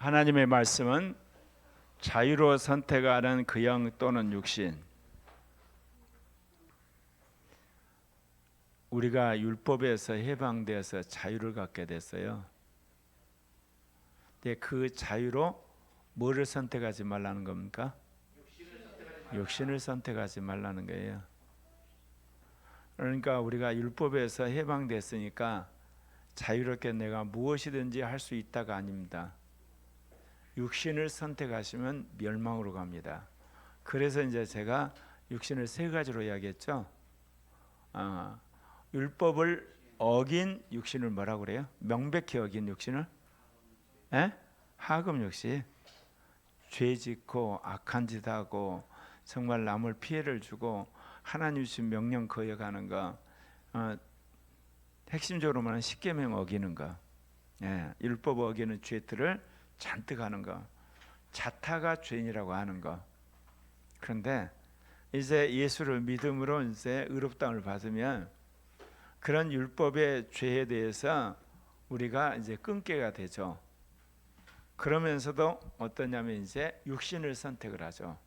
하나님의 말씀은 자유로 선택하는 그 영 또는 육신. 우리가 율법에서 해방되어서 자유를 갖게 됐어요. 근데 그 자유로 뭐를 선택하지 말라는 겁니까? 육신을 선택하지 말라는 거예요. 그러니까 우리가 율법에서 해방됐으니까 자유롭게 내가 무엇이든지 할 수 있다가 아닙니다. 육신을 선택하시면 멸망으로 갑니다. 그래서 이제 제가 육신을 세 가지로 이야기했죠. 율법을 어긴 육신을 뭐라고 그래요? 명백히 어긴 육신을? 하금 육신. 죄 짓고 악한 짓 하고 정말 남을 피해를 주고 하나님 주신 명령 거역하는 거, 핵심적으로 말하면 십계명 어기는 거, 율법 어기는 죄들을 잔뜩 하는 거, 자타가 죄인이라고 하는 거. 그런데 이제 예수를 믿음으로 이제 의롭다함을 받으면 그런 율법의 죄에 대해서 우리가 이제 끊게가 되죠. 그러면서도 어떠냐면 이제 육신을 선택을 하죠.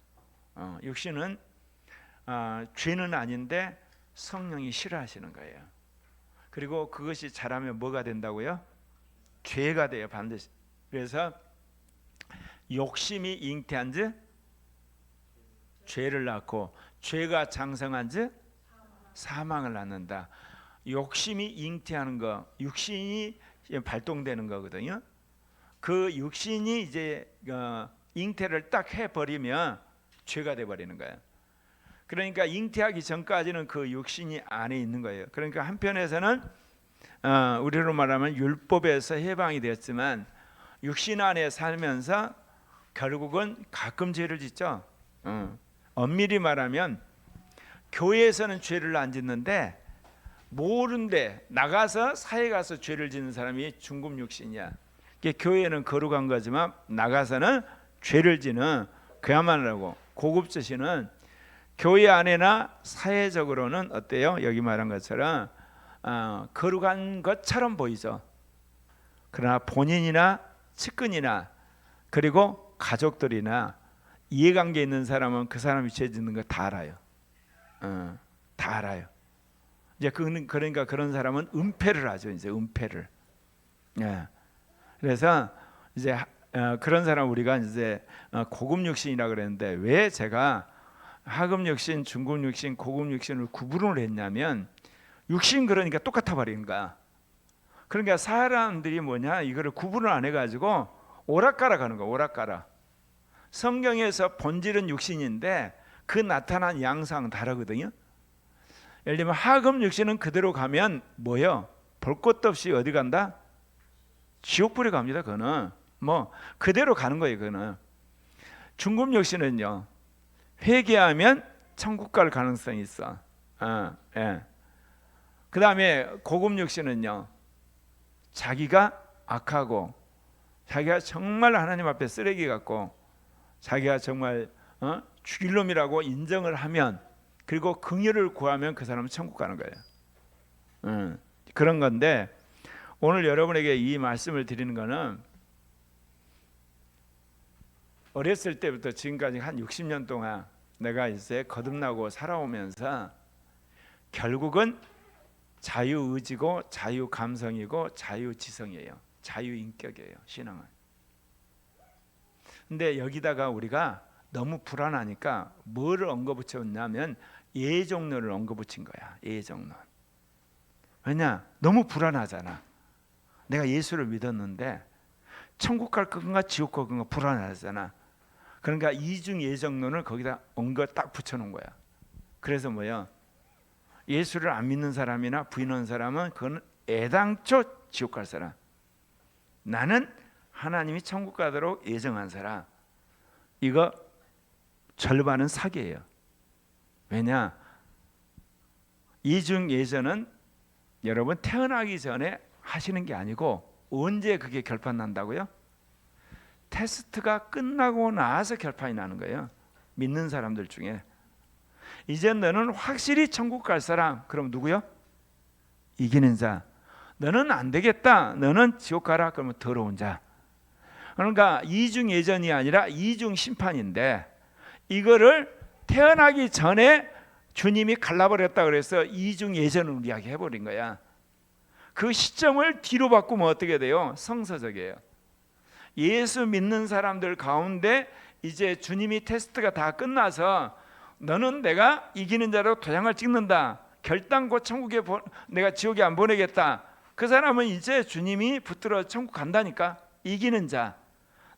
육신은 죄는 아닌데 성령이 싫어하시는 거예요. 그리고 그것이 자라면 뭐가 된다고요? 죄가 돼요, 반드시. 그래서 욕심이 잉태한 즉 죄를 낳고, 죄가 장성한 즉 사망을 낳는다. 욕심이 잉태하는 거, 육신이 발동되는 거거든요. 그 육신이 이제 잉태를 딱 해버리면 죄가 돼버리는 거예요. 그러니까 잉태하기 전까지는 그 육신이 안에 있는 거예요. 그러니까 한편에서는 우리로 말하면 율법에서 해방이 되었지만 육신 안에 살면서 결국은 가끔 죄를 짓죠. 엄밀히 말하면 교회에서는 죄를 안 짓는데 모르는데 나가서 사회 가서 죄를 짓는 사람이 중금 육신이야. 교회는 거룩한 거지만 나가서는 죄를 지는, 그야말로 고급 저신은 교회 안에나 사회적으로는 어때요? 여기 말한 것처럼 거룩한 것처럼 보이죠. 그러나 본인이나 측근이나 그리고 가족들이나 이해관계 있는 사람은 그 사람이 죄 짓는 거 다 알아요. 다 알아요. 이제 그러니까 그런 사람은 은폐를 하죠. 이제 은폐를. 그래서 이제 그런 사람 우리가 이제 고급 육신이라 그랬는데, 왜 제가 하급 육신, 중급 육신, 고급 육신을 구분을 했냐면 육신 그러니까 똑같아 버리는 거야. 그러니까 사람들이 뭐냐, 이거를 구분을 안 해가지고 오락가락 하는 거야. 오락가락. 성경에서 본질은 육신인데 그 나타난 양상 다르거든요. 예를 들면 하급 육신은 그대로 가면 뭐요? 볼 것도 없이 어디 간다? 지옥불에 갑니다. 그거는 뭐 그대로 가는 거예요. 그거는. 중급 육신은요, 회개하면 천국 갈 가능성이 있어. 그 다음에 고급 육신은요, 자기가 악하고 자기가 정말 하나님 앞에 쓰레기 같고 자기가 정말 죽일 놈이라고 인정을 하면, 그리고 긍휼을 구하면 그 사람은 천국 가는 거예요. 그런 건데, 오늘 여러분에게 이 말씀을 드리는 거는 어렸을 때부터 지금까지 한 60년 동안 내가 이제 거듭나고 살아오면서 결국은 자유의지고 자유감성이고 자유지성이에요. 자유인격이에요, 신앙은. 근데 여기다가 우리가 너무 불안하니까 뭐를 엉거붙였냐면 예정론을 엉거붙인 거야. 예정론. 왜냐? 너무 불안하잖아. 내가 예수를 믿었는데 천국 갈 건가 지옥 갈 건가 불안하잖아. 그러니까 이중 예정론을 거기다 엉거 딱 붙여놓은 거야. 그래서 뭐야? 예수를 안 믿는 사람이나 부인하는 사람은 그건 애당초 지옥 갈 사람. 나는 하나님이 천국 가도록 예정한 사람. 이거 절반은 사기예요. 왜냐? 이중 예정은 여러분 태어나기 전에 하시는 게 아니고 언제 그게 결판 난다고요? 테스트가 끝나고 나서 결판이 나는 거예요. 믿는 사람들 중에. 이제 너는 확실히 천국 갈 사람. 그럼 누구요? 이기는 자. 너는 안 되겠다. 너는 지옥 가라. 그러면 더러운 자. 그러니까 이중 예전이 아니라 이중 심판인데, 이거를 태어나기 전에 주님이 갈라버렸다 그래서 이중 예전을 이야기해 버린 거야. 그 시점을 뒤로 바꾸면 어떻게 돼요? 성서적이에요. 예수 믿는 사람들 가운데 이제 주님이 테스트가 다 끝나서 너는 내가 이기는 자로 도장을 찍는다, 결단코 천국에 내가 지옥에 안 보내겠다. 그 사람은 이제 주님이 붙들어 천국 간다니까. 이기는 자.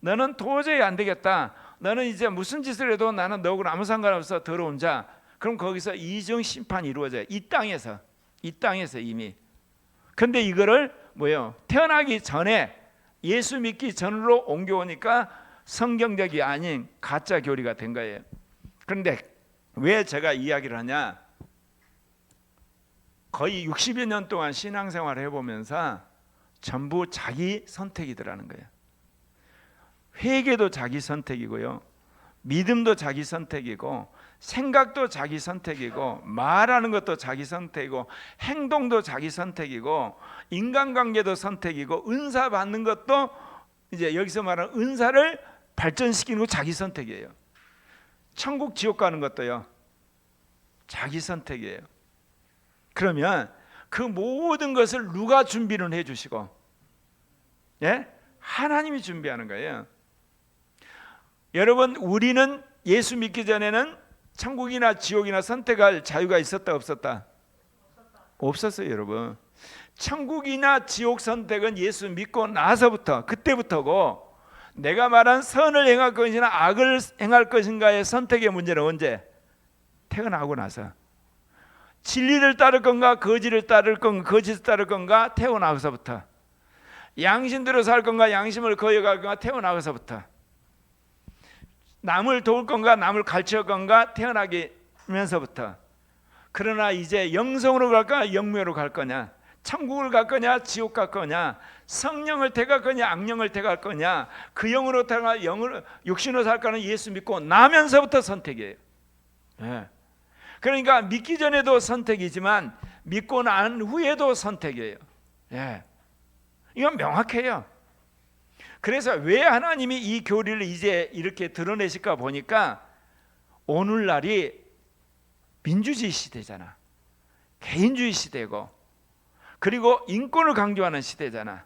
너는 도저히 안 되겠다, 너는 이제 무슨 짓을 해도 나는 너하고 아무 상관없어, 더러운 자. 그럼 거기서 이중 심판이 이루어져요. 이 땅에서 이미. 근데 이거를 뭐예요? 태어나기 전에, 예수 믿기 전으로 옮겨오니까 성경적이 아닌 가짜 교리가 된 거예요. 그런데 왜 제가 이야기를 하냐? 거의 60여 년 동안 신앙생활을 해보면서 전부 자기 선택이더라는 거예요. 회개도 자기 선택이고요, 믿음도 자기 선택이고, 생각도 자기 선택이고, 말하는 것도 자기 선택이고, 행동도 자기 선택이고, 인간관계도 선택이고, 은사 받는 것도 이제 여기서 말하는 은사를 발전시키는 거 자기 선택이에요. 천국 지옥 가는 것도요, 자기 선택이에요. 그러면 그 모든 것을 누가 준비를 해주시고? 예? 하나님이 준비하는 거예요. 여러분, 우리는 예수 믿기 전에는 천국이나 지옥이나 선택할 자유가 있었다 없었다? 없었어요, 여러분. 천국이나 지옥 선택은 예수 믿고 나서부터, 그때부터고, 내가 말한 선을 행할 것이나 악을 행할 것인가의 선택의 문제는 언제? 태어나고 나서. 진리를 따를 건가 거짓을 따를 건가, 거짓을 따를 건가, 태어나서부터. 양심대로 살 건가 양심을 거역할 건가, 태어나서부터. 남을 도울 건가 남을 가르칠 건가, 태어나면서부터. 그러나 이제 영성으로 갈까 영묘로 갈 거냐, 천국을 갈 거냐 지옥 갈 거냐, 성령을 택할 거냐 악령을 택할 거냐, 그 영으로 택할 영으로 육신으로 살 거는 예수 믿고 나면서부터 선택이에요. 네. 그러니까 믿기 전에도 선택이지만 믿고 난 후에도 선택이에요. 네. 이건 명확해요. 그래서 왜 하나님이 이 교리를 이제 이렇게 드러내실까 보니까, 오늘날이 민주주의 시대잖아, 개인주의 시대고, 그리고 인권을 강조하는 시대잖아.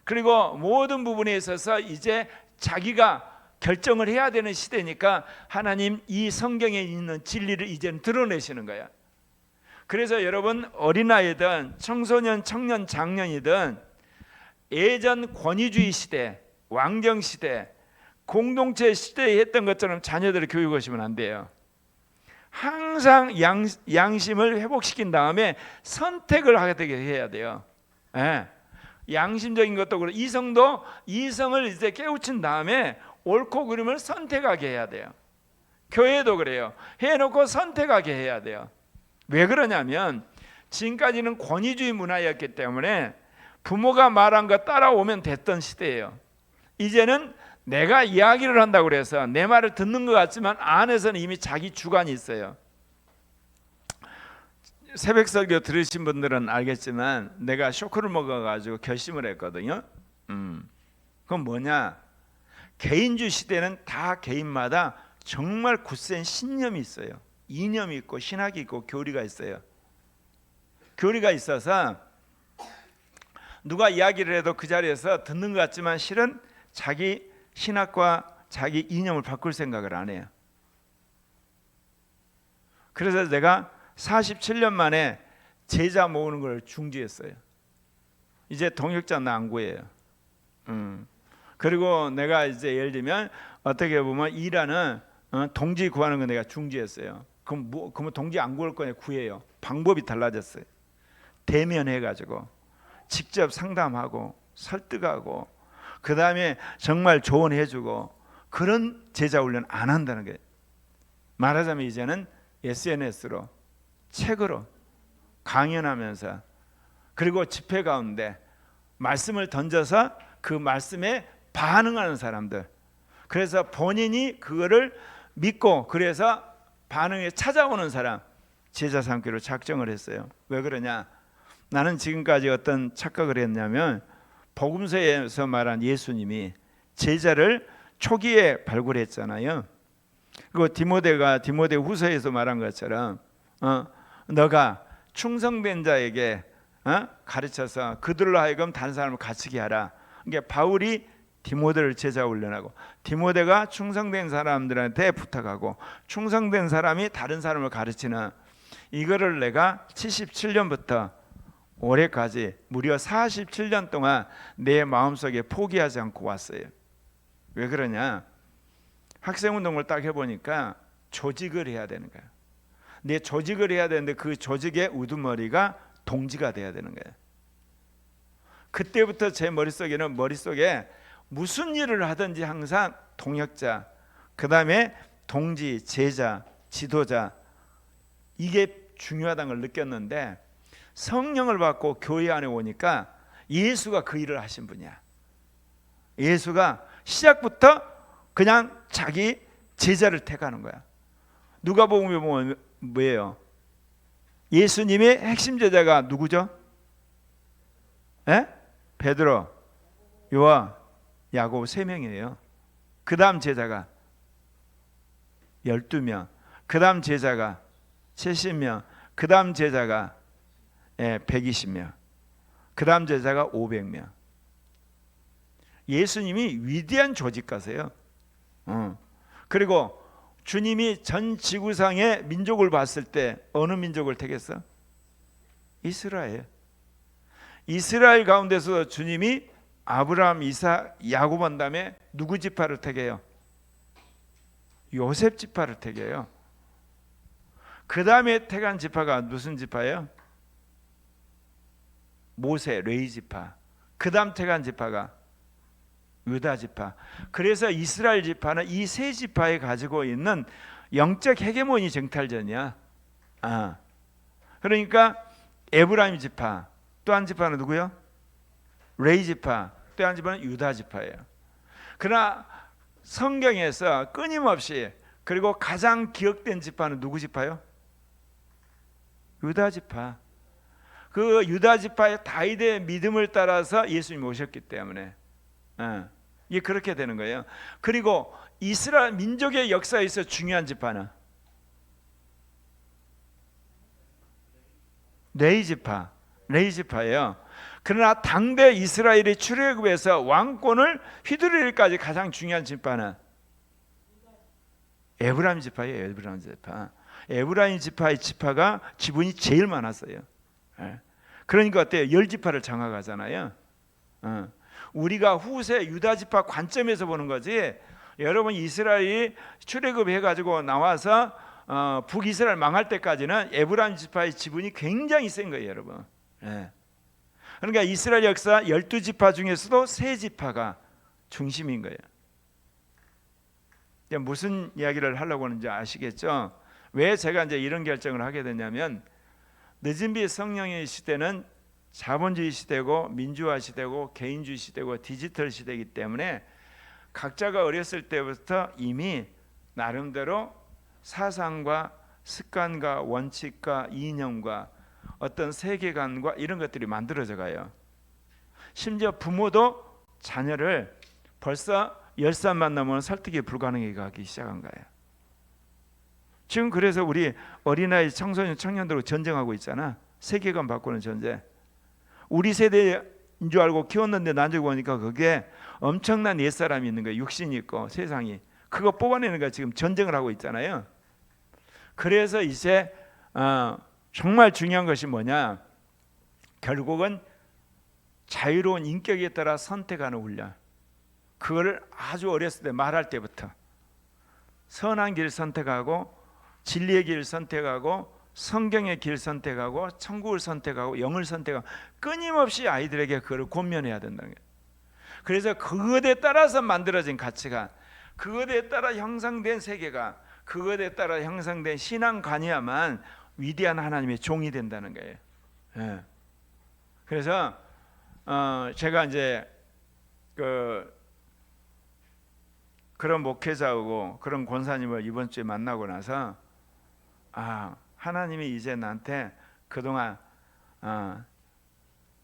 그리고 모든 부분에 있어서 이제 자기가 결정을 해야 되는 시대니까 하나님 이 성경에 있는 진리를 이제는 드러내시는 거야. 그래서 여러분, 어린아이든 청소년, 청년, 장년이든 예전 권위주의 시대, 왕정 시대, 공동체 시대에 했던 것처럼 자녀들을 교육하시면 안 돼요. 항상 양심을 회복시킨 다음에 선택을 하게 해야 돼요. 예. 양심적인 것도 그렇고, 이성을 이제 깨우친 다음에 옳고 그름을 선택하게 해야 돼요. 교회도 그래요. 해놓고 선택하게 해야 돼요. 왜 그러냐면 지금까지는 권위주의 문화였기 때문에 부모가 말한 거 따라오면 됐던 시대예요. 이제는 내가 이야기를 한다고 그래서 내 말을 듣는 것 같지만 안에서는 이미 자기 주관이 있어요. 새벽 설교 들으신 분들은 알겠지만 내가 쇼크를 먹어가지고 결심을 했거든요. 그건 뭐냐? 개인주의 시대는 다 개인마다 정말 굳센 신념이 있어요. 이념이 있고 신학이 있고 교리가 있어요. 교리가 있어서 누가 이야기를 해도 그 자리에서 듣는 것 같지만 실은 자기 신학과 자기 이념을 바꿀 생각을 안 해요. 그래서 내가 47년 만에 제자 모으는 걸 중지했어요. 이제 동역자는 안 구해요. 그리고 내가 이제 예를 들면 어떻게 보면 일하는 동지 구하는 거 내가 중지했어요. 그러면 동지 안 구할 거냐, 구해요. 방법이 달라졌어요. 대면해가지고 직접 상담하고 설득하고, 그 다음에 정말 조언해주고, 그런 제자 훈련 안 한다는 거예요. 말하자면 이제는 SNS로, 책으로 강연하면서, 그리고 집회 가운데 말씀을 던져서 그 말씀에 반응하는 사람들, 그래서 본인이 그거를 믿고 그래서 반응에 찾아오는 사람 제자 삼기로 작정을 했어요. 왜 그러냐? 나는 지금까지 어떤 착각을 했냐면 복음서에서 말한 예수님이 제자를 초기에 발굴했잖아요. 그리고 디모데 후서에서 말한 것처럼 너가 충성된 자에게 가르쳐서 그들로 하여금 다른 사람을 갇히게 하라. 그러니까 바울이 디모데를 제자 훈련하고 디모데가 충성된 사람들한테 부탁하고 충성된 사람이 다른 사람을 가르치는 이거를 내가 77년부터 올해까지 무려 47년 동안 내 마음속에 포기하지 않고 왔어요. 왜 그러냐? 학생운동을 딱 해보니까 조직을 해야 되는 거야. 내 조직을 해야 되는데 그 조직의 우두머리가 동지가 돼야 되는 거야. 그때부터 제 머릿속에 무슨 일을 하든지 항상 동역자, 그 다음에 동지, 제자, 지도자, 이게 중요하다는 걸 느꼈는데 성령을 받고 교회 안에 오니까 예수가 그 일을 하신 분이야. 예수가 시작부터 그냥 자기 제자를 택하는 거야. 누가복음에 보면 뭐예요? 예수님의 핵심 제자가 누구죠? 베드로, 요한, 야고보 3명이에요. 그 다음 제자가 12명, 그 다음 제자가 70명, 그 다음 제자가 120명, 그 다음 제자가 500명. 예수님이 위대한 조직가세요. 그리고 주님이 전 지구상의 민족을 봤을 때 어느 민족을 택했어? 이스라엘. 이스라엘 가운데서 주님이 아브라함, 이삭, 야곱 한 다음에 누구 지파를 택해요? 요셉 지파를 택해요. 그 다음에 택한 지파가 무슨 지파예요? 모세, 레위 지파. 그 다음 택한 지파가 유다 지파. 그래서 이스라엘 지파는 이 세 지파에 가지고 있는 영적 헤게모니 정탈전이야. 그러니까 에브라임 지파, 또 한 지파는 누구요? 레위 지파, 또 한 지파는 유다 지파예요. 그러나 성경에서 끊임없이 그리고 가장 기억된 지파는 누구 지파요? 유다 지파. 그 유다 지파의 다윗의 믿음을 따라서 예수님이 오셨기 때문에 이게 그렇게 되는 거예요. 그리고 이스라엘 민족의 역사에서 중요한 지파는 레위 지파예요. 그러나 당대 이스라엘의 출애굽에서 왕권을 휘두르기까지 가장 중요한 지파는 에브라임 지파예요. 에브라임 지파의 지파가 지분이 제일 많았어요. 그러니까 어때요? 10지파를 장악하잖아요. 우리가 후세 유다 지파 관점에서 보는 거지. 여러분 이스라엘이 출애굽해 가지고 나와서 북이스라엘 망할 때까지는 에브라임 지파의 지분이 굉장히 센 거예요, 여러분. 그러니까 이스라엘 역사 12지파 중에서도 3지파가 중심인 거예요. 무슨 이야기를 하려고 하는지 아시겠죠? 왜 제가 이제 이런 결정을 하게 됐냐면 늦은 비 성령의 시대는 자본주의 시대고 민주화 시대고 개인주의 시대고 디지털 시대이기 때문에 각자가 어렸을 때부터 이미 나름대로 사상과 습관과 원칙과 이념과 어떤 세계관과 이런 것들이 만들어져 가요. 심지어 부모도 자녀를 벌써 10살만 넘으면 설득이 불가능하게 가기 시작한 거예요. 지금 그래서 우리 어린아이 청소년 청년들하고 전쟁하고 있잖아. 세계관 바꾸는 전쟁. 우리 세대인 줄 알고 키웠는데 나중에 보니까 그게 엄청난 옛사람이 있는 거예요. 육신이 있고 세상이. 그거 뽑아내는 거 지금 전쟁을 하고 있잖아요. 그래서 이제 정말 중요한 것이 뭐냐? 결국은 자유로운 인격에 따라 선택하는 훈련. 그걸 아주 어렸을 때 말할 때부터 선한 길 선택하고 진리의 길 선택하고 성경의 길 선택하고 천국을 선택하고 영을 선택하고 끊임없이 아이들에게 그걸 권면해야 된다는 거예요. 그래서 그것에 따라서 만들어진 가치관, 그것에 따라 형성된 세계관, 그것에 따라 형성된 신앙관이야만 위대한 하나님의 종이 된다는 거예요. 그래서 제가 이제 그런 목회자하고 그런 권사님을 이번 주에 만나고 나서 하나님이 이제 나한테 그동안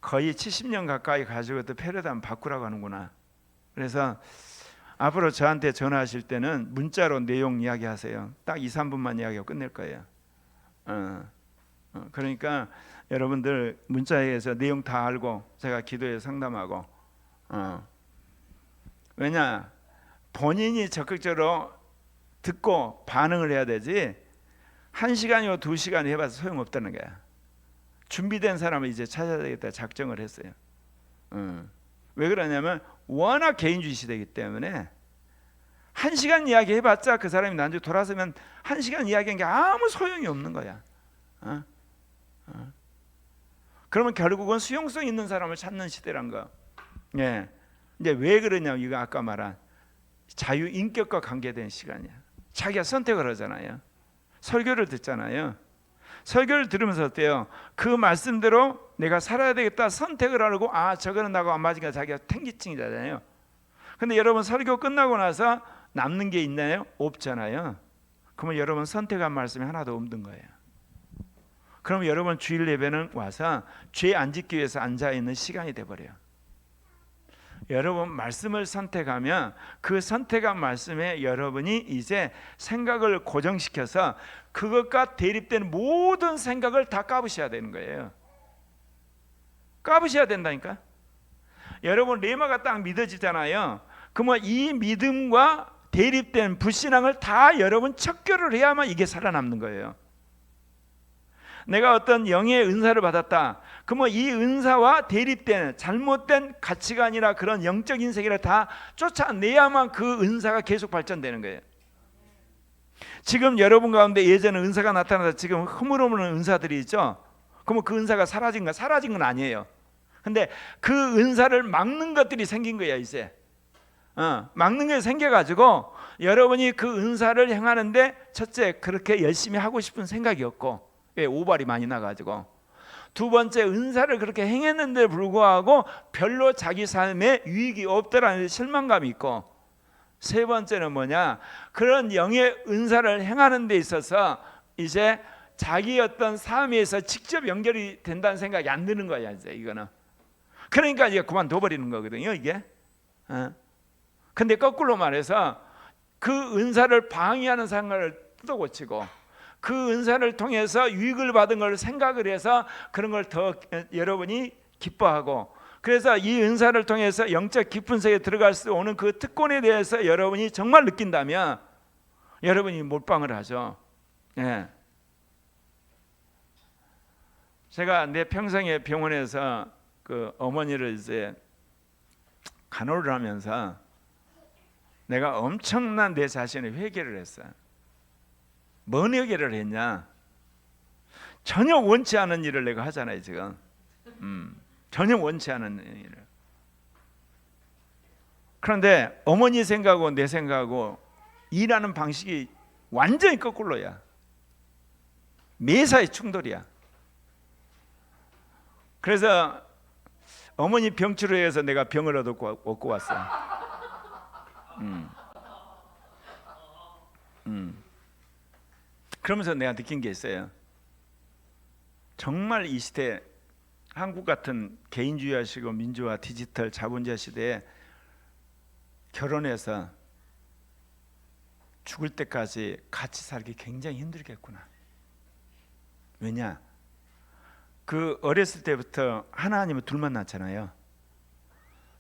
거의 70년 가까이 가지고 있던 패러다임 바꾸라고 하는구나. 그래서 앞으로 저한테 전화하실 때는 문자로 내용 이야기하세요. 딱 2, 3분만 이야기하고 끝낼 거예요. 그러니까 여러분들 문자에서 내용 다 알고 제가 기도에 상담하고. 왜냐, 본인이 적극적으로 듣고 반응을 해야 되지 1시간이고 2시간 해봐서 소용없다는 거야. 준비된 사람을 이제 찾아야 되겠다 작정을 했어요. 왜 그러냐면 워낙 개인주의 시대이기 때문에 1시간 이야기 해봤자 그 사람이 나중에 돌아서면 1시간 이야기한 게 아무 소용이 없는 거야. 그러면 결국은 수용성 있는 사람을 찾는 시대란 거. 예. 이제 왜 그러냐면 이거 아까 말한 자유 인격과 관계된 시간이야. 자기가 선택을 하잖아요. 설교를 듣잖아요. 설교를 들으면서 어때요? 그 말씀대로 내가 살아야 되겠다 선택을 하고 저거는 나하고 안 맞으니까 자기가 텐기증이잖아요. 근데 여러분 설교 끝나고 나서 남는 게 있나요? 없잖아요. 그러면 여러분 선택한 말씀이 하나도 없는 거예요. 그럼 여러분 주일 예배는 와서 죄 안 짓기 위해서 앉아있는 시간이 돼버려요. 여러분 말씀을 선택하면 그 선택한 말씀에 여러분이 이제 생각을 고정시켜서 그것과 대립되는 모든 생각을 다 까부셔야 되는 거예요. 까부셔야 된다니까. 여러분 레마가 딱 믿어지잖아요. 그러면 이 믿음과 대립된 불신앙을 다 여러분 척결을 해야만 이게 살아남는 거예요. 내가 어떤 영의 은사를 받았다. 그러면 이 은사와 대립된 잘못된 가치관이나 그런 영적인 세계를 다 쫓아내야만 그 은사가 계속 발전되는 거예요. 지금 여러분 가운데 예전에 은사가 나타나서 지금 흐물흐물한 은사들이 있죠. 그러면 그 은사가 사라진 건 아니에요. 근데 그 은사를 막는 것들이 생긴 거야 이제. 막는 게 생겨가지고 여러분이 그 은사를 행하는데 첫째 그렇게 열심히 하고 싶은 생각이 없고 오발이 많이 나가지고, 두 번째 은사를 그렇게 행했는데 불구하고 별로 자기 삶에 유익이 없더라는 실망감이 있고, 세 번째는 뭐냐, 그런 영의 은사를 행하는 데 있어서 이제 자기 어떤 삶에서 직접 연결이 된다는 생각이 안 드는 거야 이제 이거는. 그러니까 이제 그만둬 버리는 거거든요 이게. 근데 거꾸로 말해서 그 은사를 방해하는 생각을 뜯어고치고 그 은사를 통해서 유익을 받은 걸 생각을 해서 그런 걸 더 여러분이 기뻐하고, 그래서 이 은사를 통해서 영적 깊은 세계에 들어갈 수 오는 그 특권에 대해서 여러분이 정말 느낀다면 여러분이 몰빵을 하죠. 예. 제가 내 평생에 병원에서 그 어머니를 이제 간호를 하면서 내가 엄청난 내 자신의 회개를 했어요. 뭔 회개를 했냐? 전혀 원치 않은 일을 내가 하잖아요 지금. 전혀 원치 않은 일을. 그런데 어머니 생각하고 내 생각하고 일하는 방식이 완전히 거꾸로야. 매사에 충돌이야. 그래서 어머니 병치료에 해서 내가 병을 얻고 왔어. 그러면서 내가 느낀 게 있어요. 정말 이 시대 한국 같은 개인주의하시고 민주화 디지털 자본주의 시대에 결혼해서 죽을 때까지 같이 살기 굉장히 힘들겠구나. 왜냐? 그 어렸을 때부터 하나님을 둘만 낳잖아요.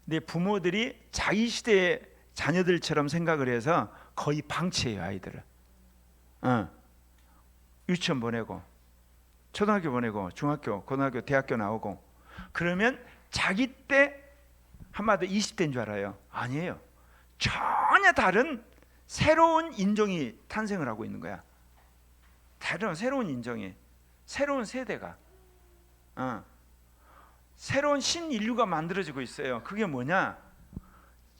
근데 부모들이 자기 시대의 자녀들처럼 생각을 해서 거의 방치해요 아이들을. 유치원 보내고 초등학교 보내고 중학교, 고등학교, 대학교 나오고 그러면 자기 때 한마디로 20대인 줄 알아요. 아니에요. 전혀 다른 새로운 인종이 탄생을 하고 있는 거야. 새로운 인종이, 새로운 세대가, 새로운 신인류가 만들어지고 있어요. 그게 뭐냐?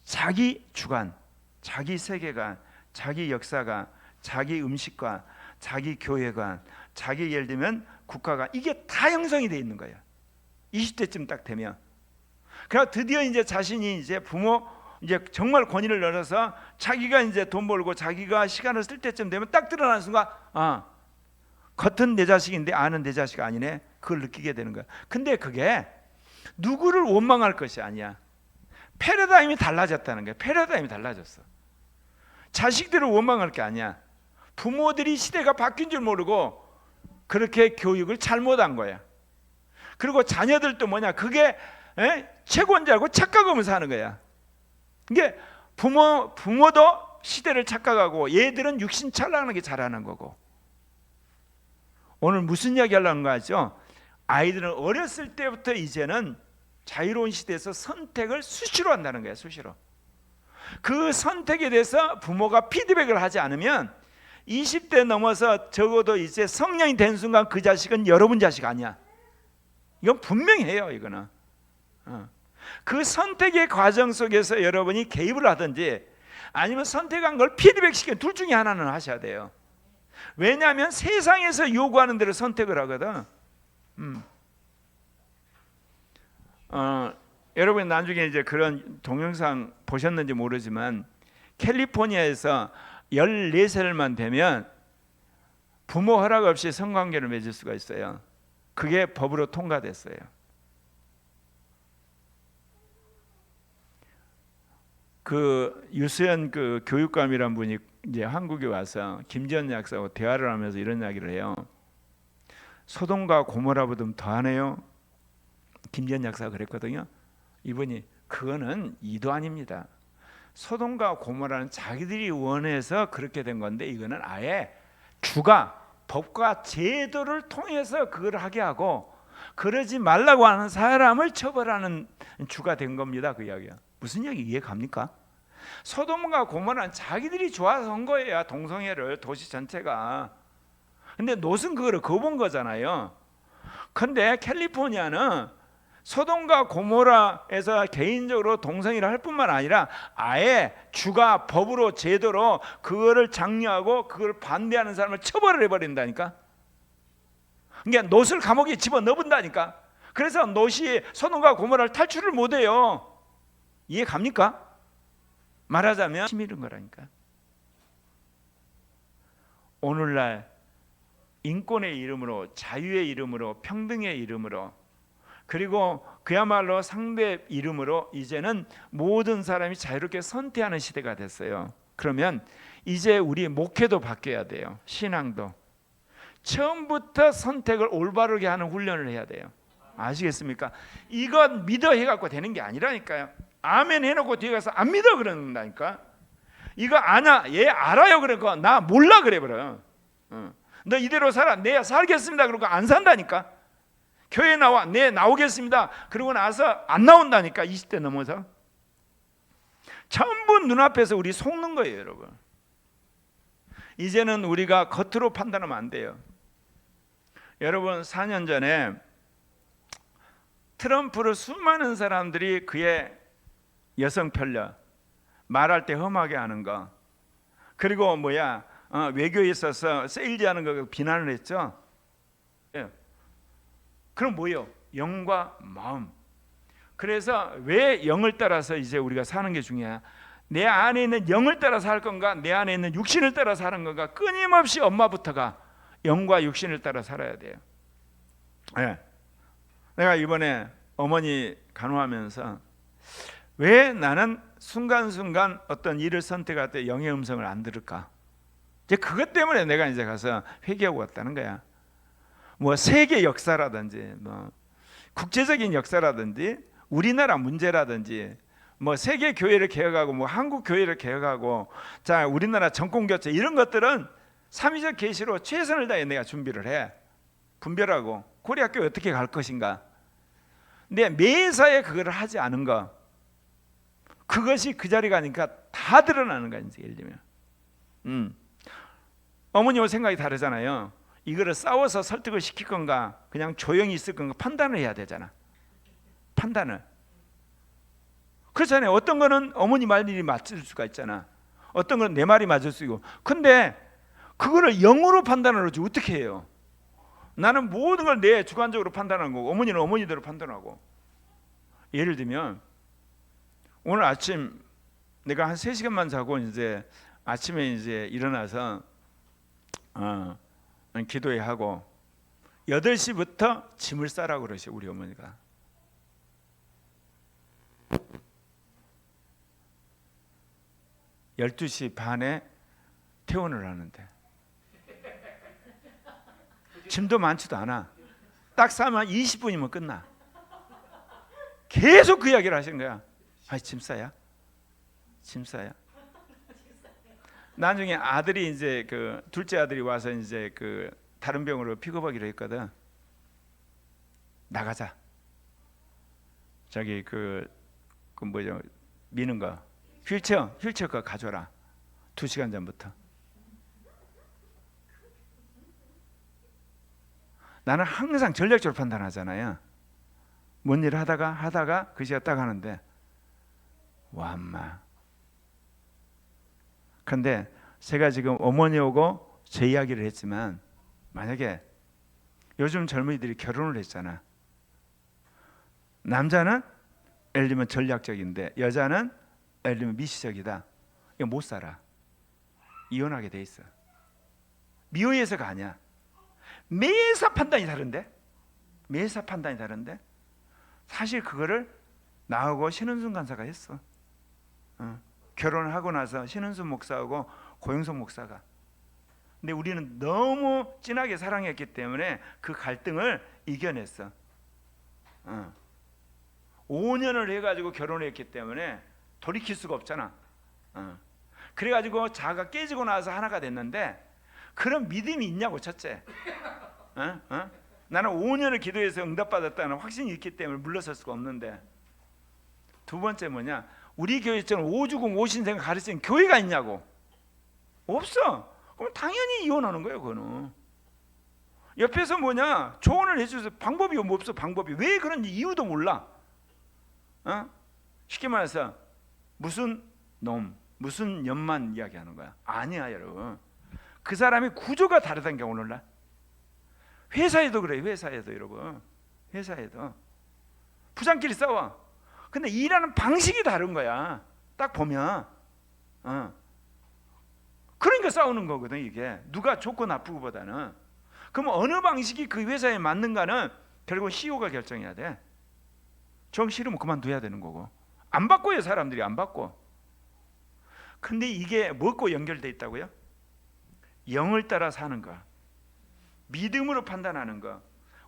자기 주관, 자기 세계관, 자기 역사관, 자기 음식관, 자기 교회관, 자기 예를 들면 국가관, 이게 다 형성이 돼 있는 거예요. 20대쯤 딱 되면. 그래서 드디어 이제 자신이 이제 부모 이제 정말 권위를 늘어서 자기가 이제 돈 벌고 자기가 시간을 쓸 때쯤 되면 딱 드러나는 순간 겉은 내 자식인데 안은 내 자식 아니네. 그걸 느끼게 되는 거야. 근데 그게 누구를 원망할 것이 아니야. 패러다임이 달라졌다는 거예요. 패러다임이 달라졌어. 자식들을 원망할 게 아니야. 부모들이 시대가 바뀐 줄 모르고 그렇게 교육을 잘못한 거야. 그리고 자녀들도 뭐냐, 그게 최고인 줄 알고 착각하면서 하는 거야. 이게 부모도 시대를 착각하고 얘들은 육신 찬란하게 자라는 거고. 오늘 무슨 이야기 하려는 거 아죠? 아이들은 어렸을 때부터 이제는 자유로운 시대에서 선택을 수시로 한다는 거예요. 수시로. 그 선택에 대해서 부모가 피드백을 하지 않으면 20대 넘어서 적어도 이제 성년이 된 순간 그 자식은 여러분 자식 아니야. 이건 분명히 해요. 이거는 그 선택의 과정 속에서 여러분이 개입을 하든지 아니면 선택한 걸 피드백시키는 둘 중에 하나는 하셔야 돼요. 왜냐하면 세상에서 요구하는 대로 선택을 하거든. 여러분 나중에 이제 그런 동영상 보셨는지 모르지만 캘리포니아에서 14살만 되면 부모 허락 없이 성관계를 맺을 수가 있어요. 그게 법으로 통과됐어요. 그 유수연 그 교육감이란 분이 이제 한국에 와서 김지연 약사하고 대화를 하면서 이런 이야기를 해요. 소돔과 고모라보다 더하네요. 김지연 약사가 그랬거든요. 이분이 그거는 이도 아닙니다. 소돔과 고모라는 자기들이 원해서 그렇게 된 건데 이거는 아예 주가 법과 제도를 통해서 그걸 하게 하고 그러지 말라고 하는 사람을 처벌하는 주가 된 겁니다. 그 이야기야. 무슨 이야기 이해 갑니까? 소돔과 고모라는 자기들이 좋아서 한 거예요. 동성애를 도시 전체가. 근데 롯은 그거를 거부한 거잖아요. 근데 캘리포니아는 소돔과 고모라에서 개인적으로 동성애를 할 뿐만 아니라 아예 주가 법으로 제도로 그거를 장려하고 그걸 반대하는 사람을 처벌을 해버린다니까. 그러니까 롯을 감옥에 집어넣는다니까. 그래서 롯이 소돔과 고모라를 탈출을 못해요. 이해 갑니까? 말하자면 치밀은 거라니까. 오늘날 인권의 이름으로, 자유의 이름으로, 평등의 이름으로, 그리고 그야말로 상대 이름으로 이제는 모든 사람이 자유롭게 선택하는 시대가 됐어요. 그러면 이제 우리 목회도 바뀌어야 돼요. 신앙도 처음부터 선택을 올바르게 하는 훈련을 해야 돼요. 아시겠습니까? 이건 믿어 해갖고 되는 게 아니라니까요. 아멘 해놓고 뒤에 가서 안 믿어 그런다니까. 이거 아냐, 얘 알아요 그러고 나 몰라 그래버려. 너 이대로 살아, 내 살겠습니다 그러고 안 산다니까. 교회 나와, 네 나오겠습니다 그러고 나서 안 나온다니까. 20대 넘어서 전부 눈앞에서 우리 속는 거예요. 여러분, 이제는 우리가 겉으로 판단하면 안 돼요. 여러분, 4년 전에 트럼프를 수많은 사람들이 그의 여성 편려, 말할 때 험하게 하는 거, 그리고 외교에 있어서 세일즈하는 거 비난을 했죠. 예. 그럼 뭐예요? 영과 마음. 그래서 왜 영을 따라서 이제 우리가 사는 게 중요해? 내 안에 있는 영을 따라서 할 건가, 내 안에 있는 육신을 따라서 하는 건가? 끊임없이 엄마부터가 영과 육신을 따라 살아야 돼요. 예. 내가 이번에 어머니 간호하면서 왜 나는 순간순간 어떤 일을 선택할 때 영의 음성을 안 들을까? 이제 그것 때문에 내가 이제 가서 회개하고 왔다는 거야. 뭐 세계 역사라든지, 뭐 국제적인 역사라든지, 우리나라 문제라든지, 뭐 세계 교회를 개혁하고, 뭐 한국 교회를 개혁하고, 자 우리나라 정권 교체 이런 것들은 삼위적 계시로 최선을 다해 내가 준비를 해. 분별하고 고려학교 어떻게 갈 것인가. 근데 매사에 그걸 하지 않은 거, 그것이 그 자리 가니까 다 드러나는 거야. 이제 예를 들면 어머니와 생각이 다르잖아요. 이거를 싸워서 설득을 시킬 건가, 그냥 조용히 있을 건가 판단을 해야 되잖아. 판단을. 그렇잖아요. 어떤 거는 어머니 말이 맞을 수가 있잖아. 어떤 건 내 말이 맞을 수 있고. 근데 그거를 영으로 판단을 하지 어떻게 해요? 나는 모든 걸 내 주관적으로 판단하는 거고, 어머니는 어머니대로 판단하고. 예를 들면 오늘 아침 내가 한 3시간만 자고 이제 아침에 이제 일어나서 기도회 하고 8시부터 짐을 싸라고 그러셔. 우리 어머니가 12시 반에 퇴원을 하는데 짐도 많지도 않아. 딱 싸면 20분이면 끝나. 계속 그 이야기를 하시는 거야. 아, 짐 싸야? 짐 싸야? 나중에 아들이 이제 그 둘째 아들이 와서 이제 그 다른 병으로 픽업하기로 했거든. 나가자. 저기 그 뭐죠? 미는 거 휠체어 거 가져라. 2시간 전부터. 나는 항상 전략적으로 판단하잖아요. 뭔 일을 하다가 그 시간 딱 하는데 와 엄마. 근데 제가 지금 어머니하고 제 이야기를 했지만 만약에 요즘 젊은이들이 결혼을 했잖아. 남자는 예를 들면 전략적인데 여자는 예를 들면 미시적이다. 이거 못 살아. 이혼하게 돼 있어. 미호에서가 아니야. 매사 판단이 다른데? 매사 판단이 다른데? 사실 그거를 나하고 신은순 간사가 했어. 결혼을 하고 나서 신은순 목사하고 고영석 목사가. 근데 우리는 너무 진하게 사랑했기 때문에 그 갈등을 이겨냈어. 5년을 해가지고 결혼했기 때문에 돌이킬 수가 없잖아. 그래가지고 자가 깨지고 나서 하나가 됐는데 그런 믿음이 있냐고 첫째. 나는 5년을 기도해서 응답받았다는 확신이 있기 때문에 물러설 수가 없는데 두 번째 뭐냐? 우리 교회처럼 오주공 오신생 가르치는 교회가 있냐고. 없어. 그럼 당연히 이혼하는 거예요. 그거는 옆에서 뭐냐 조언을 해줘서 방법이 없어. 방법이 왜 그런지 이유도 몰라. 쉽게 말해서 무슨 놈 무슨 년만 이야기하는 거야. 아니야 여러분. 그 사람이 구조가 다르다는 게 오늘날 회사에도 그래. 회사에도 여러분. 회사에도 부장끼리 싸워. 근데 일하는 방식이 다른 거야. 딱 보면 그러니까 싸우는 거거든. 이게 누가 좋고 나쁘고보다는. 그럼 어느 방식이 그 회사에 맞는가는 결국 CEO가 결정해야 돼. 정 싫으면 그만둬야 되는 거고. 안 바꿔요. 사람들이 안 바꿔. 근데 이게 뭐고 연결돼 있다고요? 영을 따라 사는 거, 믿음으로 판단하는 거,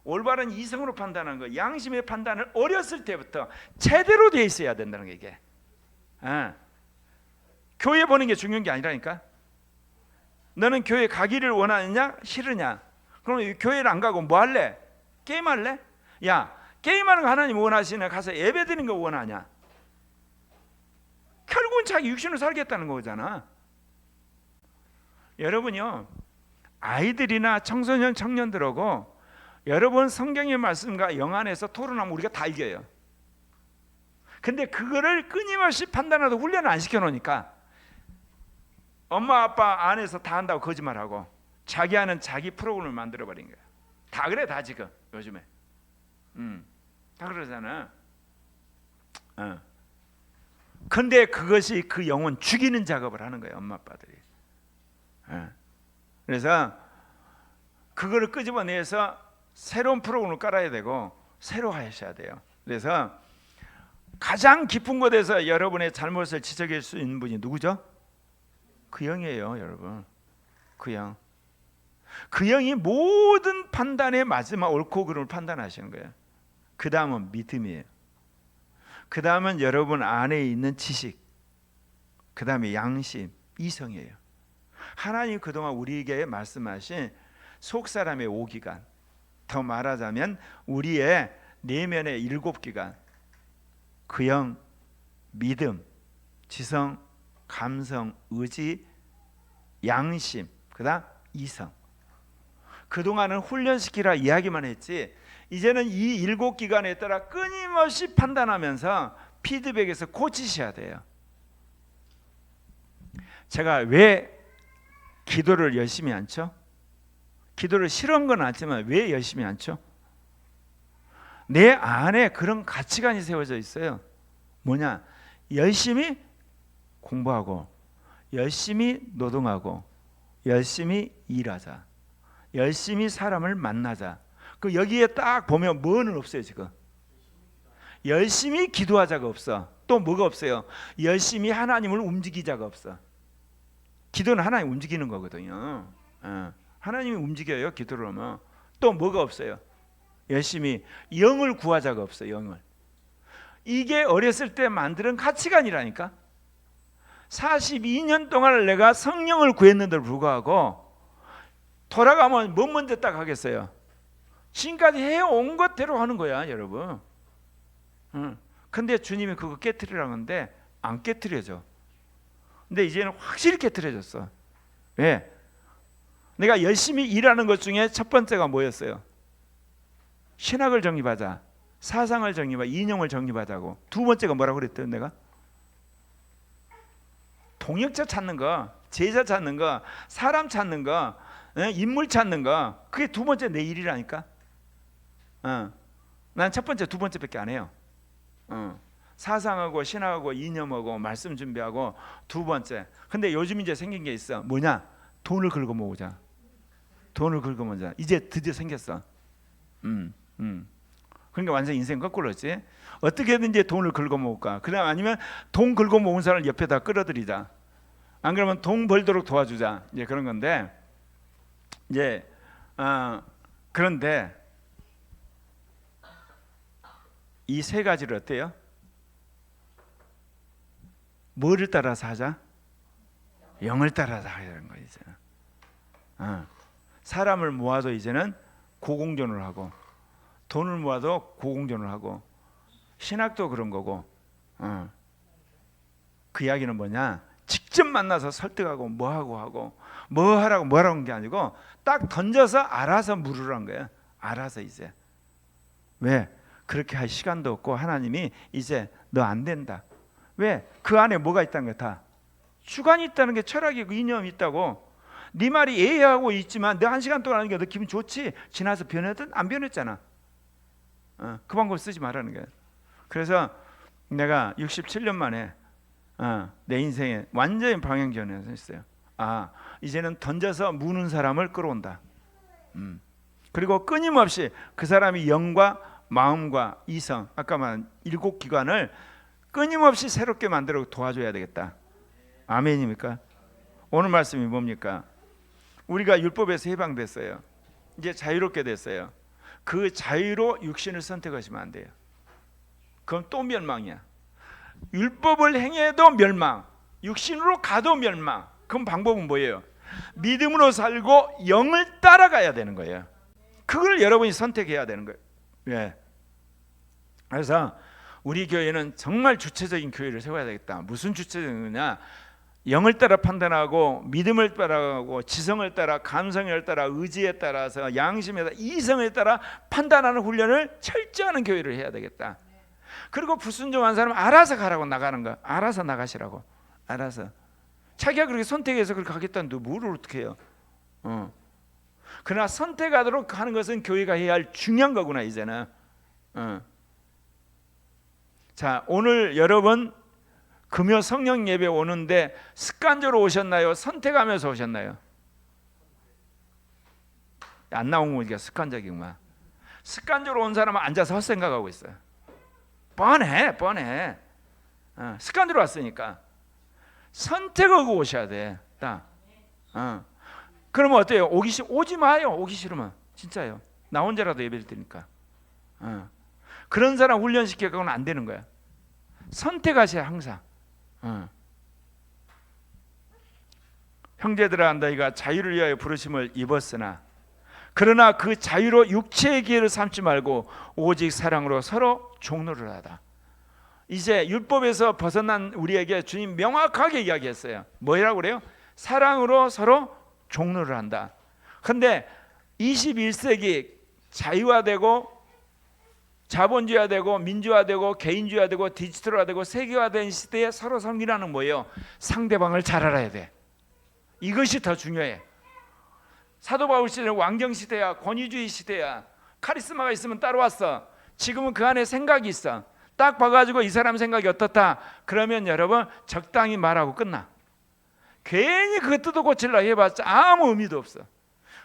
올바른 이성으로 판단하는 거, 양심의 판단을 어렸을 때부터 제대로 돼 있어야 된다는 게 이게. 교회 보는 게 중요한 게 아니라니까. 너는 교회 가기를 원하느냐 싫으냐? 그럼 교회를 안 가고 뭐 할래? 게임할래? 야, 게임하는 거 하나님 원하시냐? 가서 예배 드리는 거 원하냐? 결국은 자기 육신으로 살겠다는 거잖아. 여러분요, 아이들이나 청소년 청년들하고 여러분 성경의 말씀과 영안에서 토론하면 우리가 다 이겨요. 근데 그거를 끊임없이 판단하도 훈련을 안 시켜놓으니까 엄마 아빠 안에서 다 한다고 거짓말하고 자기 하는 자기 프로그램을 만들어버린 거야. 다 그래 다 지금 요즘에. 다 그러잖아. 근데 그것이 그 영혼 죽이는 작업을 하는 거예요. 엄마 아빠들이. 그래서 그거를 끄집어내서 새로운 프로그램을 깔아야 되고 새로 하셔야 돼요. 그래서 가장 깊은 곳에서 여러분의 잘못을 지적할 수 있는 분이 누구죠? 그 영이에요, 여러분. 그 영. 그 영이 모든 판단의 마지막 옳고 그름을 판단하시는 거예요. 그 다음은 믿음이에요. 그 다음은 여러분 안에 있는 지식, 그 다음에 양심, 이성이에요. 하나님 그동안 우리에게 말씀하신 속사람의 5기관, 더 말하자면 우리의 내면의 7기관, 그 영, 믿음, 지성, 감성, 의지, 양심, 그 다음 이성. 그동안은 훈련시키라 이야기만 했지 이제는 이 7기관에 따라 끊임없이 판단하면서 피드백에서 고치셔야 돼요. 제가 왜 기도를 열심히 않죠? 기도를 싫어한 건 아니지만 왜 열심히 않죠? 내 안에 그런 가치관이 세워져 있어요. 뭐냐? 열심히 공부하고 열심히 노동하고 열심히 일하자. 열심히 사람을 만나자. 그 여기에 딱 보면 뭐는 없어요 지금. 열심히 기도하자가 없어. 또 뭐가 없어요? 열심히 하나님을 움직이자가 없어. 기도는 하나님 움직이는 거거든요. 하나님이 움직여요. 기도를 하면. 또 뭐가 없어요? 열심히 영을 구하자가 없어요. 영을. 이게 어렸을 때 만드는 가치관이라니까. 42년 동안 내가 성령을 구했는데도 불구하고 돌아가면 뭐 먼저 딱 하겠어요? 지금까지 해온 것대로 하는 거야, 여러분. 근데 주님이 그거 깨트리라는 건데 안 깨트려져. 근데 이제는 확실히 깨트려졌어. 왜? 내가 열심히 일하는 것 중에 첫 번째가 뭐였어요? 신학을 정립하자, 사상을 정립하자, 이념을 정립하자고. 두 번째가 뭐라고 그랬대요? 내가 동역자 찾는 거, 제자 찾는 거, 사람 찾는 거, 인물 찾는 거, 그게 두 번째 내 일이라니까. 난 첫 번째, 두 번째밖에 안 해요. 사상하고 신학하고 이념하고 말씀 준비하고 두 번째. 근데 요즘 이제 생긴 게 있어. 뭐냐? 돈을 긁어 모으자. 돈을 긁어 모으자. 이제 드디어 생겼어. 그러니까 완전 인생 거꾸로지. 어떻게든지 돈을 긁어 모을까? 그냥 아니면 돈 긁어 모은 사람을 옆에다 끌어들이자. 안 그러면 돈 벌도록 도와주자. 이제 그런 건데 이제 그런데 이 세 가지를 어때요? 뭐를 따라서 하자? 영을 따라서 하자는 거예요. 이제는. 사람을 모아도 이제는 고공존을 하고, 돈을 모아도 고공존을 하고, 신학도 그런 거고. 그 이야기는 뭐냐? 직접 만나서 설득하고 뭐하고 하고 뭐 하라고 뭐라고 하는 게 아니고 딱 던져서 알아서 물으라는 거예요. 알아서 이제. 왜? 그렇게 할 시간도 없고 하나님이 이제 너 안 된다. 왜? 그 안에 뭐가 있다는 거야? 다 주관이 있다는 게, 철학이고 이념이 있다고. 네 말이 예의하고 있지만 너 한 시간 동안 하는 게 너 기분 좋지? 지나서 변했든 안 변했잖아. 그 방법 쓰지 말라는 거야. 그래서 내가 67년 만에 내 인생에 완전히 방향 전환했어요. 이제는 던져서 무는 사람을 끌어온다. 그리고 끊임없이 그 사람이 영과 마음과 이성, 아까 말한 7기관을 끊임없이 새롭게 만들어 도와줘야 되겠다. 아멘입니까? 오늘 말씀이 뭡니까? 우리가 율법에서 해방됐어요. 이제 자유롭게 됐어요. 그 자유로 육신을 선택하시면 안 돼요. 그럼 또 멸망이야. 율법을 행해도 멸망, 육신으로 가도 멸망. 그럼 방법은 뭐예요? 믿음으로 살고 영을 따라가야 되는 거예요. 그걸 여러분이 선택해야 되는 거예요. 예. 그래서 우리 교회는 정말 주체적인 교회를 세워야 되겠다. 무슨 주체적이냐? 영을 따라 판단하고, 믿음을 따라가고, 지성을 따라, 감성을 따라, 의지에 따라서, 양심에 따라, 이성에 따라 판단하는 훈련을 철저하는 교회를 해야 되겠다. 그리고 불순종한 사람 알아서 가라고, 나가는 거 알아서 나가시라고. 알아서. 자기가 그렇게 선택해서 그렇게 하겠다는데 뭐를 어떻게 해요? 그러나 선택하도록 하는 것은 교회가 해야 할 중요한 거구나 이제는. 자, 오늘 여러분 금요 성령 예배 오는데 습관적으로 오셨나요? 선택하면서 오셨나요? 안 나온 거니까 습관적이구만. 습관적으로 온 사람은 앉아서 헛생각하고 있어요. 뻔해. 습관적으로 왔으니까 선택하고 오셔야 돼. 그러면 어때요? 오지 마요. 오기 싫으면 진짜요. 나 혼자라도 예배를 드리니까. 그런 사람 훈련시켜서는 안 되는 거야. 선택하셔야 항상. 형제들아, 너희가 자유를 위하여 부르심을 입었으나 그러나 그 자유로 육체의 기회를 삼지 말고 오직 사랑으로 서로 종로를 하다. 이제 율법에서 벗어난 우리에게 주님 명확하게 이야기했어요. 뭐라고 그래요? 사랑으로 서로 종로를 한다. 근데 21세기 자유화되고 자본주의화되고 민주화되고 개인주의화되고 디지털화되고 세계화된 시대에 서로 섬기라는 뭐예요? 상대방을 잘 알아야 돼. 이것이 더 중요해. 사도 바울 시대는 왕정 시대야, 권위주의 시대야. 카리스마가 있으면 따라왔어. 지금은 그 안에 생각이 있어. 딱 봐가지고 이 사람 생각이 어떻다. 그러면 여러분 적당히 말하고 끝나. 괜히 그거 뜯어 고치려고 해봤자 아무 의미도 없어.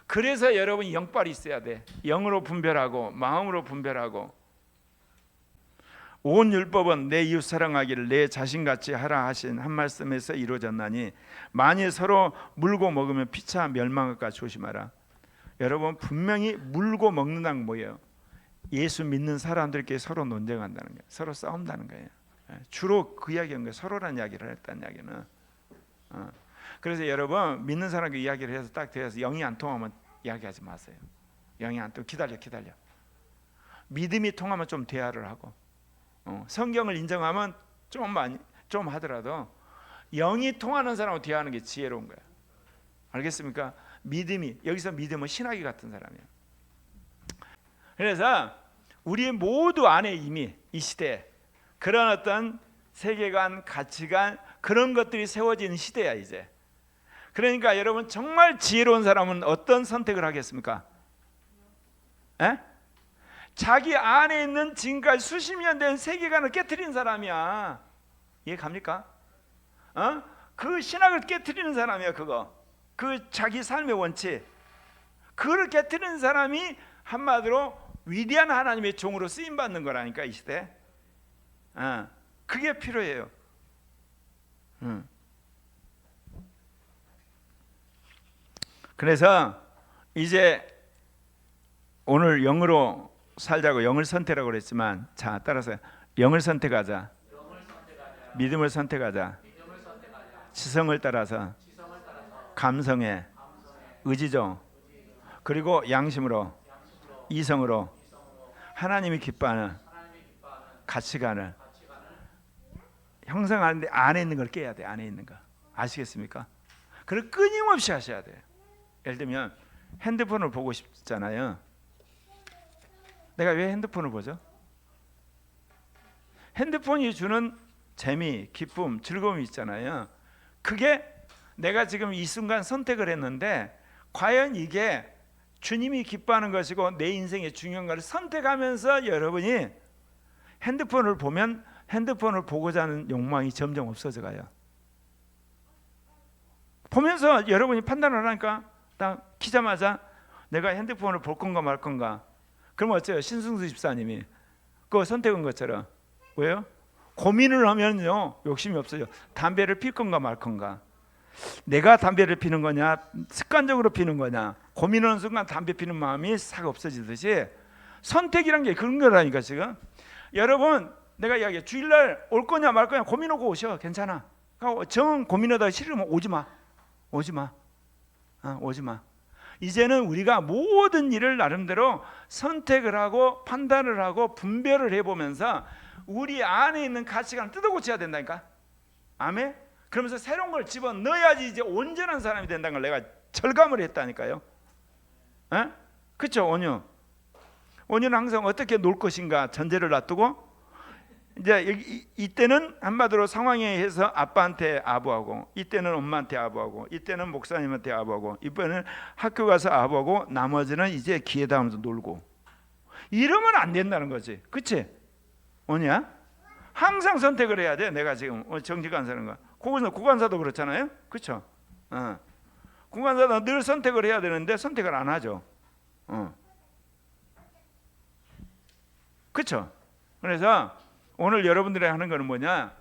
그래서 여러분이 영빨이 있어야 돼. 영으로 분별하고 마음으로 분별하고. 온 율법은 내 이웃 사랑하기를 내 자신같이 하라 하신 한 말씀에서 이루어졌나니 만일 서로 물고 먹으면 피차 멸망할까 조심하라. 여러분, 분명히 물고 먹는다는 건 뭐예요? 예수 믿는 사람들끼리 서로 논쟁한다는 거예요. 서로 싸운다는 거예요. 주로 그 이야기한 거예요. 서로란 이야기를 했다는 이야기는. 그래서 여러분, 믿는 사람과 이야기를 해서 딱 대해서 영이 안 통하면 이야기하지 마세요. 영이 안 통하면 기다려. 믿음이 통하면 좀 대화를 하고, 성경을 인정하면 좀 하더라도 영이 통하는 사람하고 대화하는 게 지혜로운 거야. 알겠습니까? 믿음이, 여기서 믿음은 신학이 같은 사람이에요. 그래서 우리 모두 안에 이미 이 시대에 그런 어떤 세계관, 가치관, 그런 것들이 세워지는 시대야 이제. 그러니까 여러분, 정말 지혜로운 사람은 어떤 선택을 하겠습니까? 에? 자기 안에 있는 지금까지 수십 년 된 세계관을 깨트린 사람이야. 이해 갑니까? 그 신학을 깨트리는 사람이야. 그거, 그 자기 삶의 원칙, 그걸 깨트리는 사람이 한마디로 위대한 하나님의 종으로 쓰임 받는 거라니까 이 시대. 그게 필요해요. 그래서 이제 오늘 영으로 살자고 영을 선택하라고 그랬지만, 자, 따라서 영을 선택하자. 믿음을 선택하자. 지성을 따라서, 감성에, 의지죠. 그리고 양심으로, 이성으로 하나님이 기뻐하는 가치관을 형성하는데 안에 있는 걸 깨야 돼. 안에 있는 거 아시겠습니까? 그걸 끊임없이 하셔야 돼요. 예를 들면 핸드폰을 보고 싶잖아요. 내가 왜 핸드폰을 보죠? 핸드폰이 주는 재미, 기쁨, 즐거움이 있잖아요. 그게 내가 지금 이 순간 선택을 했는데 과연 이게 주님이 기뻐하는 것이고 내 인생의 중요한 것을 선택하면서 여러분이 핸드폰을 보면 핸드폰을 보고자 하는 욕망이 점점 없어져 가요. 보면서 여러분이 판단을 하니까 딱 키자마자 내가 핸드폰을 볼 건가 말 건가. 그럼 어째요? 신승수 집사님이 그거 선택한 것처럼. 왜요? 고민을 하면요 욕심이 없어져. 담배를 필 건가 말 건가. 내가 담배를 피는 거냐, 습관적으로 피는 거냐, 고민하는 순간 담배 피는 마음이 싹 없어지듯이 선택이란 게 그런 거라니까. 지금 여러분, 내가 이야기해, 주일날 올 거냐 말 거냐 고민하고 오셔. 괜찮아. 정 고민하다가 싫으면 오지 마. 이제는 우리가 모든 일을 나름대로 선택을 하고 판단을 하고 분별을 해보면서 우리 안에 있는 가치관을 뜯어고쳐야 된다니까. 아멘. 그러면서 새로운 걸 집어넣어야지 이제 온전한 사람이 된다는 걸 내가 절감을 했다니까요. 그렇죠? 온유는 항상 어떻게 놀 것인가 전제를 놔두고, 이제 이때는 한마디로 상황에 의해서 아빠한테 아부하고, 이때는 엄마한테 아부하고, 이때는 목사님한테 아부하고, 이번에는 학교 가서 아부하고, 나머지는 이제 기회 닿으면서 놀고. 이러면 안 된다는 거지. 그치? 오냐? 항상 선택을 해야 돼. 내가 지금 정직한 사람과 고관사도 그렇잖아요. 그렇죠? 고관사도 늘 선택을 해야 되는데 선택을 안 하죠. 그렇죠? 그래서 오늘 여러분들이 하는 거는 뭐냐?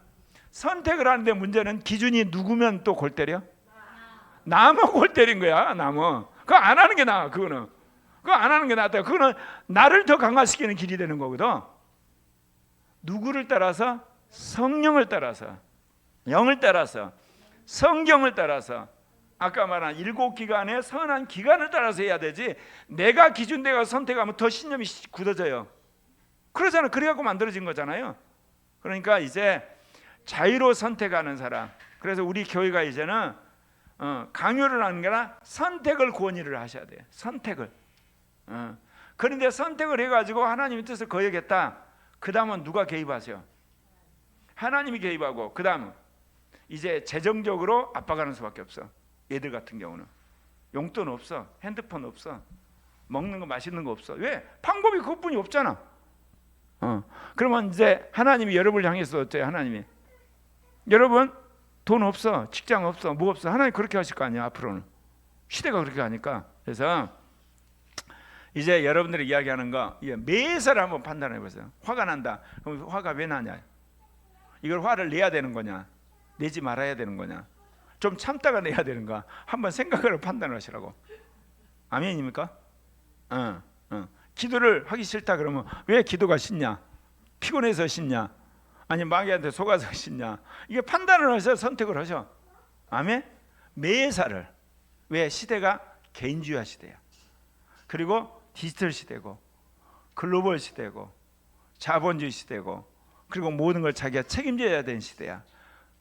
선택을 하는데 문제는 기준이 누구면 또 골 때려? 나만 골 때린 거야. 나만. 그거 안 하는 게 나아. 그거 안 하는 게 낫다. 그거는 나를 더 강화시키는 길이 되는 거거든. 누구를 따라서? 성령을 따라서, 영을 따라서, 성경을 따라서, 아까 말한 7기관의 선한 기관을 따라서 해야 되지, 내가 기준되어 선택하면 더 신념이 굳어져요. 그러잖아. 그래갖고 만들어진 거잖아요. 그러니까 이제 자유로 선택하는 사람. 그래서 우리 교회가 이제는 강요를 하는 게 아니라 선택을 권유를 하셔야 돼요. 선택을. 그런데 선택을 해가지고 하나님의 뜻을 거역했다. 그 다음은 누가 개입하세요? 하나님이 개입하고, 그 다음은 이제 재정적으로 압박하는 수밖에 없어. 얘들 같은 경우는 용돈 없어, 핸드폰 없어, 먹는 거 맛있는 거 없어. 왜? 방법이 그것뿐이 없잖아. 그러면 이제 하나님이 여러분을 향해서 어때요? 하나님이 여러분 돈 없어, 직장 없어, 뭐 없어. 하나님 그렇게 하실 거 아니야. 앞으로는 시대가 그렇게 하니까. 그래서 이제 여러분들이 이야기하는 거 매사를 한번 판단해 보세요. 화가 난다. 그럼 화가 왜 나냐? 이걸 화를 내야 되는 거냐? 내지 말아야 되는 거냐? 좀 참다가 내야 되는가? 한번 생각을 판단하시라고. 아멘입니까? 기도를 하기 싫다 그러면 왜 기도가 싫냐? 피곤해서 싫냐? 아니 마귀한테 속아서 싫냐? 이게 판단을 해서 선택을 하셔. 아멘? 매사를. 왜? 시대가 개인주의 시대야. 그리고 디지털 시대고 글로벌 시대고 자본주의 시대고 그리고 모든 걸 자기가 책임져야 되는 시대야.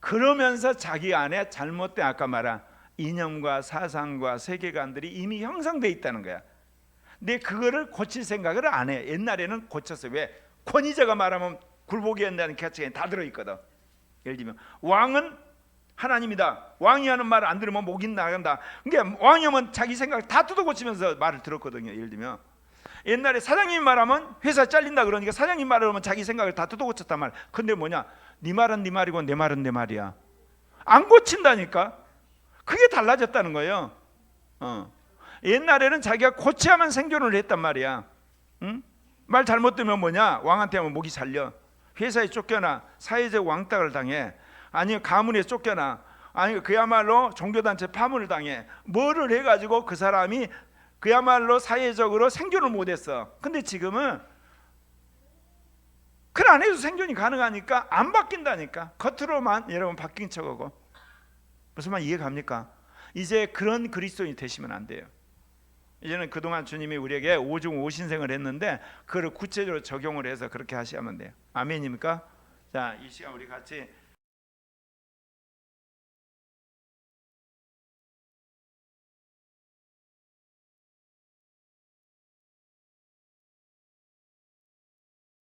그러면서 자기 안에 잘못된 아까 말한 이념과 사상과 세계관들이 이미 형성돼 있다는 거야. 근데 그거를 고칠 생각을 안 해. 옛날에는 고쳤어. 왜? 권위자가 말하면 굴복해야 한다는 가치가 다 들어있거든. 예를 들면 왕은 하나님이다. 왕이 하는 말을 안 들으면 목이 나간다. 그러니까 왕이 하면 자기 생각 다 뜯어고치면서 말을 들었거든요. 예를 들면 옛날에 사장님이 말하면 회사 잘린다 그러니까 사장님 말을 하면 자기 생각을 다 뜯어고쳤단 말. 근데 뭐냐? 네 말은 네 말이고 내 말은 내 말이야. 안 고친다니까. 그게 달라졌다는 거예요. 옛날에는 자기가 고쳐야만 생존을 했단 말이야. 응? 말 잘못되면 뭐냐? 왕한테 하면 목이 잘려. 회사에 쫓겨나 사회적 왕따를 당해. 아니 가문에 쫓겨나. 아니 그야말로 종교단체 파문을 당해. 뭐를 해가지고 그 사람이 그야말로 사회적으로 생존을 못했어. 근데 지금은 그 안에도 생존이 가능하니까 안 바뀐다니까. 겉으로만 여러분 바뀐 척하고. 무슨 말 이해 갑니까? 이제 그런 그리스도인이 되시면 안 돼요. 이제는 그동안 주님이 우리에게 오중 오신생을 했는데 그걸 구체적으로 적용을 해서 그렇게 하셔야만 돼요. 아멘입니까? 자, 이 시간 우리 같이